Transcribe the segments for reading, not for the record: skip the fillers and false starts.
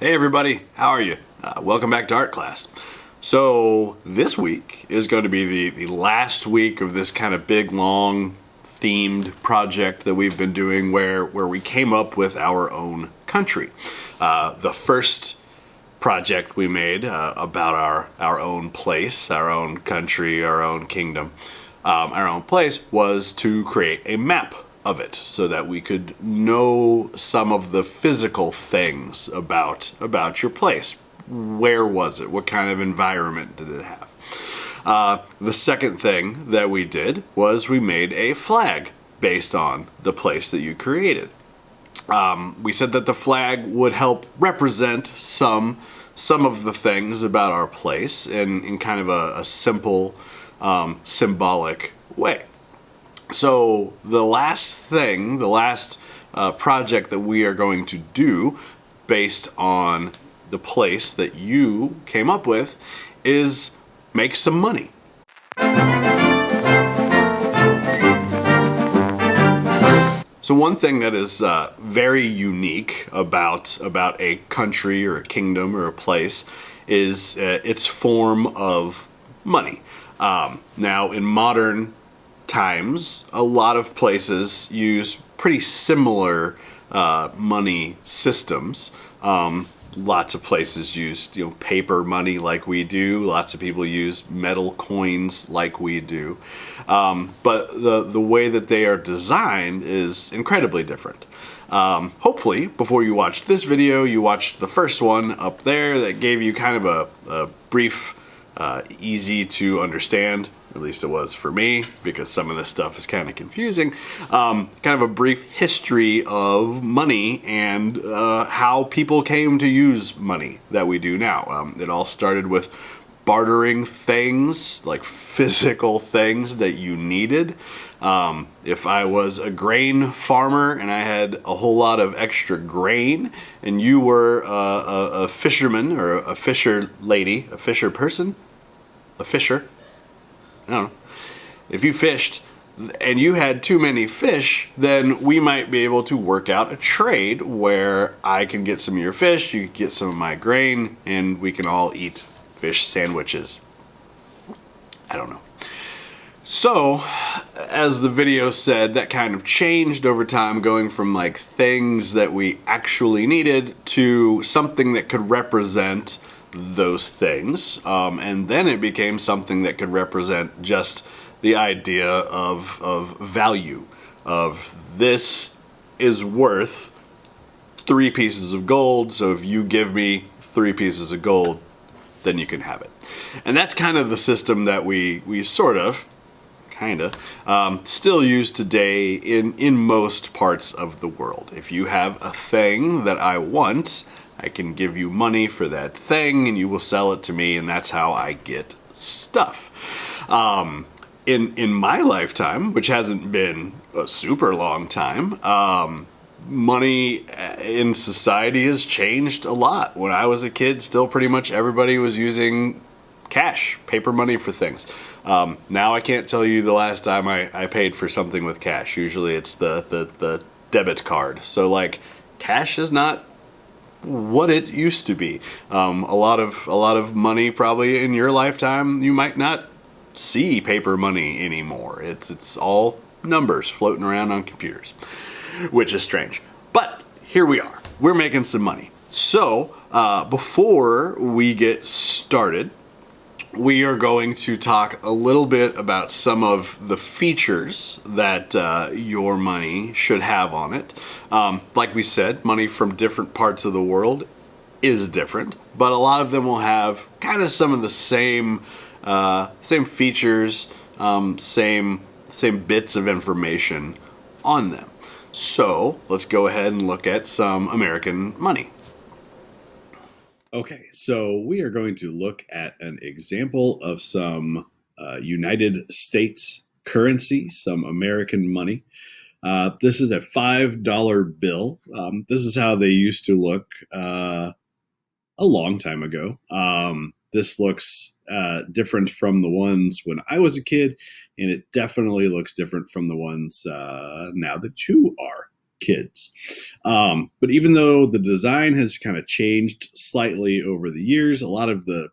Hey everybody, how are you? Welcome back to art class. So this week is going to be the last week of this kind of big, long, themed project that we've been doing where we came up with our own country. The first project we made about our own place, our own country, our own kingdom, our own place was to create a map of it so that we could know some of the physical things about your place. Where was it? What kind of environment did it have? The second thing that we did was we made a flag based on the place that you created. We said that the flag would help represent some of the things about our place in kind of a simple, symbolic way. So the last project that we are going to do based on the place that you came up with is make some money. So one thing that is very unique about a country or a kingdom or a place is its form of money. Now, in modern times, a lot of places use pretty similar money systems. Lots of places use paper money like we do. Lots of people use metal coins like we do. But the way that they are designed is incredibly different. Hopefully, before you watched this video, you watched the first one up there that gave you kind of a brief, easy to understand, at least it was for me, because some of this stuff is kind of confusing, kind of a brief history of money and how people came to use money that we do now. It all started with bartering things, like physical things that you needed. If I was a grain farmer and I had a whole lot of extra grain, and you were a fisherman or a fisher lady, a fisher person, a fisher, I don't know. If you fished and you had too many fish, then we might be able to work out a trade where I can get some of your fish, you can get some of my grain, and we can all eat fish sandwiches. I don't know. So, as the video said, that kind of changed over time, going from like things that we actually needed to something that could represent those things, and then it became something that could represent just the idea of value, of this is worth 3 pieces of gold, so if you give me 3 pieces of gold, then you can have it. And that's kind of the system that we sort of still use today in most parts of the world. If you have a thing that I want, I can give you money for that thing and you will sell it to me, and that's how I get stuff. In my lifetime, which hasn't been a super long time, money in society has changed a lot. When I was a kid, still pretty much everybody was using cash, paper money for things. Now I can't tell you the last time I paid for something with cash. Usually it's the debit card. So like cash is not what it used to be. A lot of money probably in your lifetime, you might not see paper money anymore. It's all numbers floating around on computers, which is strange. But here we are. We're making some money. So before we get started, we are going to talk a little bit about some of the features that your money should have on it. Like we said, money from different parts of the world is different, but a lot of them will have kind of some of the same features, same bits of information on them. So let's go ahead and look at some American money. Okay, so we are going to look at an example of some United States currency, some American money. This is a $5 bill. This is how they used to look a long time ago. This looks different from the ones when I was a kid, and it definitely looks different from the ones now that you are kids. But even though the design has kind of changed slightly over the years, a lot of the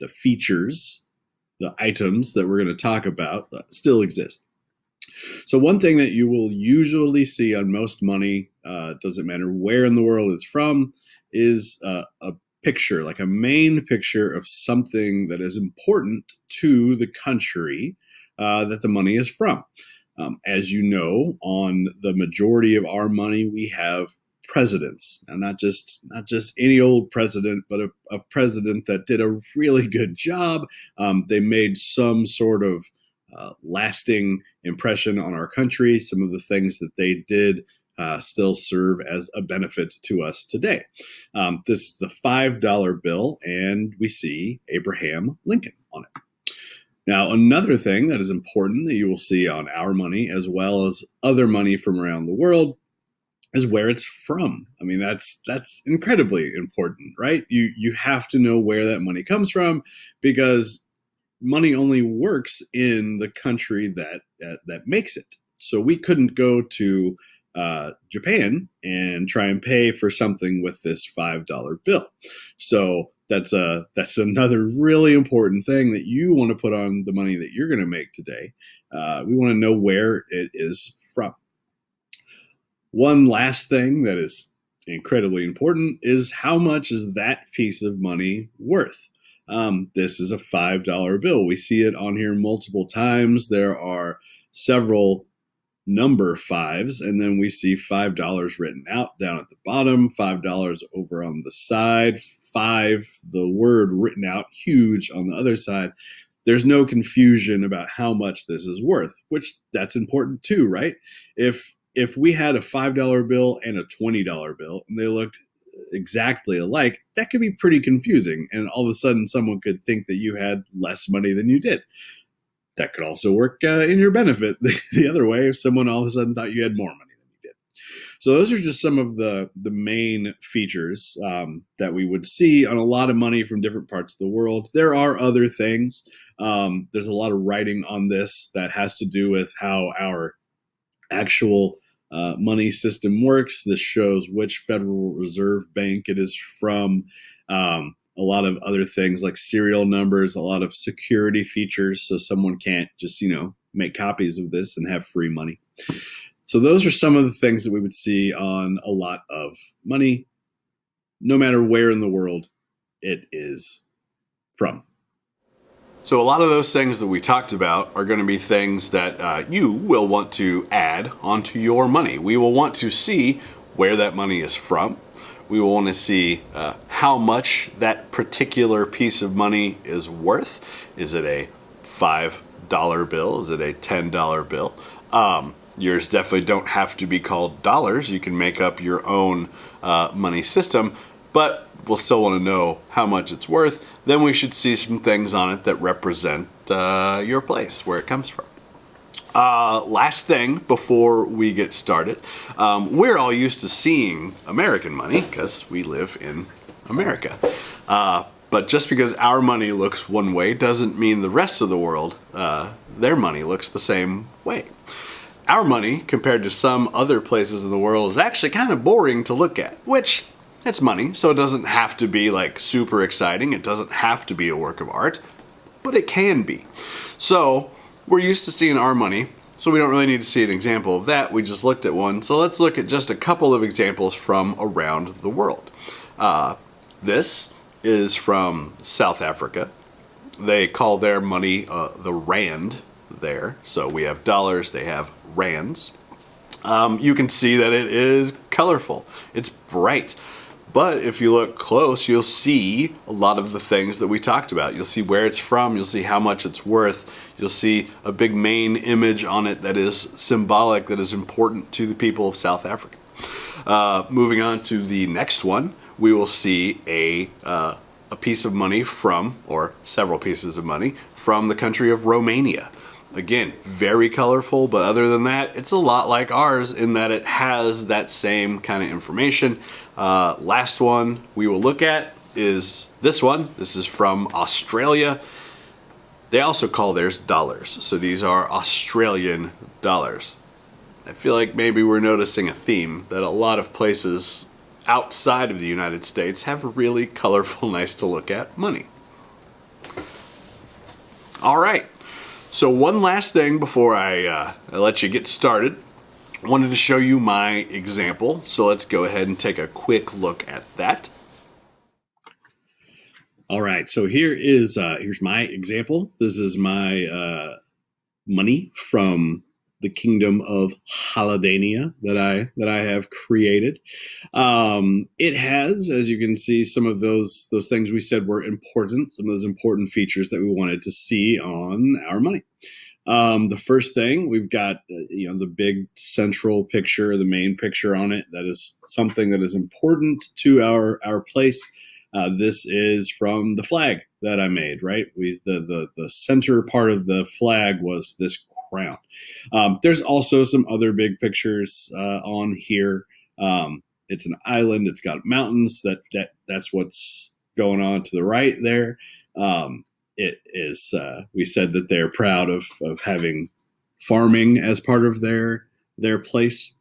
features, the items that we're going to talk about still exist. So one thing that you will usually see on most money, doesn't matter where in the world it's from, is a picture, like a main picture of something that is important to the country that the money is from. As you know, on the majority of our money, we have presidents, and not just any old president, but a president that did a really good job. They made some sort of lasting impression on our country. Some of the things that they did still serve as a benefit to us today. This is the $5 bill, and we see Abraham Lincoln on it. Now, another thing that is important that you will see on our money, as well as other money from around the world, is where it's from. I mean, that's incredibly important, right? You have to know where that money comes from, because money only works in the country that makes it. So we couldn't go to Japan and try and pay for something with this $5 bill. So that's another really important thing that you want to put on the money that you're going to make today. We want to know where it is from. One last thing that is incredibly important is how much is that piece of money worth? This is a $5 bill. We see it on here multiple times. There are several number fives, and then we see $5 written out down at the bottom, $5 over on the side, the word written out huge on the other side. There's no confusion about how much this is worth, which that's important too, right? If we had a $5 bill and a $20 bill and they looked exactly alike, that could be pretty confusing. And all of a sudden someone could think that you had less money than you did. That could also work in your benefit the other way, if someone all of a sudden thought you had more money than you did. So those are just some of the main features that we would see on a lot of money from different parts of the world. There are other things. There's a lot of writing on this that has to do with how our actual money system works. This shows which Federal Reserve Bank it is from. A lot of other things like serial numbers, a lot of security features, so someone can't just, make copies of this and have free money. So those are some of the things that we would see on a lot of money, no matter where in the world it is from. So a lot of those things that we talked about are going to be things that you will want to add onto your money. We will want to see where that money is from. We will want to see how much that particular piece of money is worth. Is it a $5 bill? Is it a $10 bill? Yours definitely don't have to be called dollars. You can make up your own money system, but we'll still want to know how much it's worth. Then we should see some things on it that represent your place, where it comes from. Last thing before we get started, we're all used to seeing American money because we live in America. But just because our money looks one way doesn't mean the rest of the world, their money looks the same way. Our money, compared to some other places in the world, is actually kind of boring to look at, which it's money, so it doesn't have to be like super exciting. It doesn't have to be a work of art, but it can be. So we're used to seeing our money, so we don't really need to see an example of that. We just looked at one. So let's look at just a couple of examples from around the world. This is from South Africa. They call their money the rand there. So we have dollars, they have rands. You can see that it is colorful. It's bright. But if you look close, you'll see a lot of the things that we talked about. You'll see where it's from. You'll see how much it's worth. You'll see a big main image on it that is symbolic, that is important to the people of South Africa. Moving on to the next one, we will see a piece of money from, or several pieces of money, from the country of Romania. Again, very colorful, but other than that, it's a lot like ours in that it has that same kind of information. Last one we will look at is this one. This is from Australia. They also call theirs dollars. So these are Australian dollars. I feel like maybe we're noticing a theme that a lot of places outside of the United States have really colorful, nice to look at money. All right. So one last thing before I let you get started. I wanted to show you my example. So let's go ahead and take a quick look at that. All right. So here's my example. This is my money from the kingdom of Haladania that I have created. It has, as you can see, some of those things we said were important, some of those important features that we wanted to see on our money. The first thing we've got, the big central picture, the main picture on it. That is something that is important to our place. This is from the flag that I made, right? The center part of the flag was this crown. There's also some other big pictures on here. It's an island. It's got mountains. That's what's going on to the right there. It is. We said that they're proud of having farming as part of their place.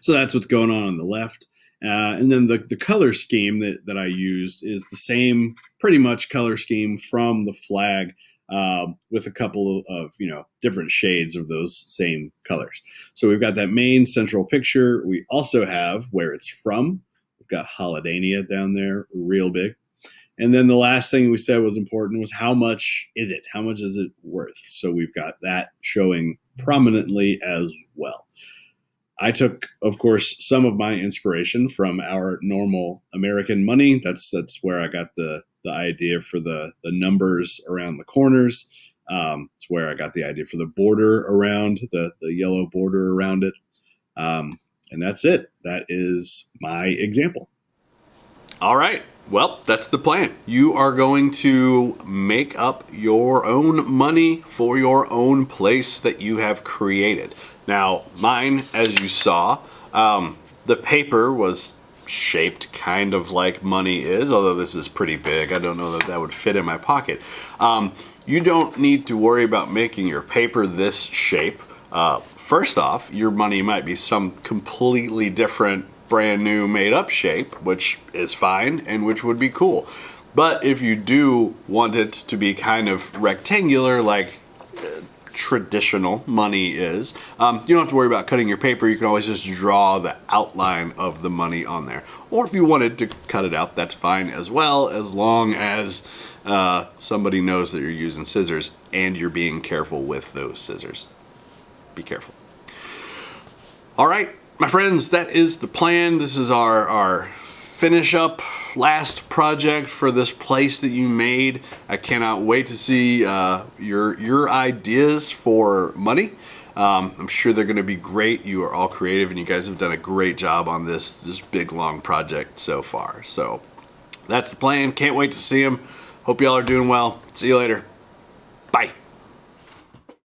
So that's what's going on the left. And then the color scheme that I used is the same, pretty much color scheme from the flag, with a couple of different shades of those same colors. So we've got that main central picture. We also have where it's from. We've got Haladania down there, real big. And then the last thing we said was important was how much is it? How much is it worth? So we've got that showing prominently as well. I took, of course, some of my inspiration from our normal American money. That's where I got the idea for the numbers around the corners. It's where I got the idea for the border around, the yellow border around it. And that's it. That is my example. All right. Well, that's the plan. You are going to make up your own money for your own place that you have created. Now, mine, as you saw, the paper was shaped kind of like money is, although this is pretty big. I don't know that would fit in my pocket. You don't need to worry about making your paper this shape. First off, your money might be some completely different, brand new, made up shape, which is fine and which would be cool. But if you do want it to be kind of rectangular, like traditional money is, you don't have to worry about cutting your paper. You can always just draw the outline of the money on there. Or if you wanted to cut it out, that's fine as well, as long as somebody knows that you're using scissors and you're being careful with those scissors. Be careful. All right, my friends, that is the plan. This is our finish up last project for this place that you made. I cannot wait to see your ideas for money. I'm sure they're going to be great. You are all creative and you guys have done a great job on this big long project so far. So that's the plan. Can't wait to see them. Hope y'all are doing well. See you later. Bye.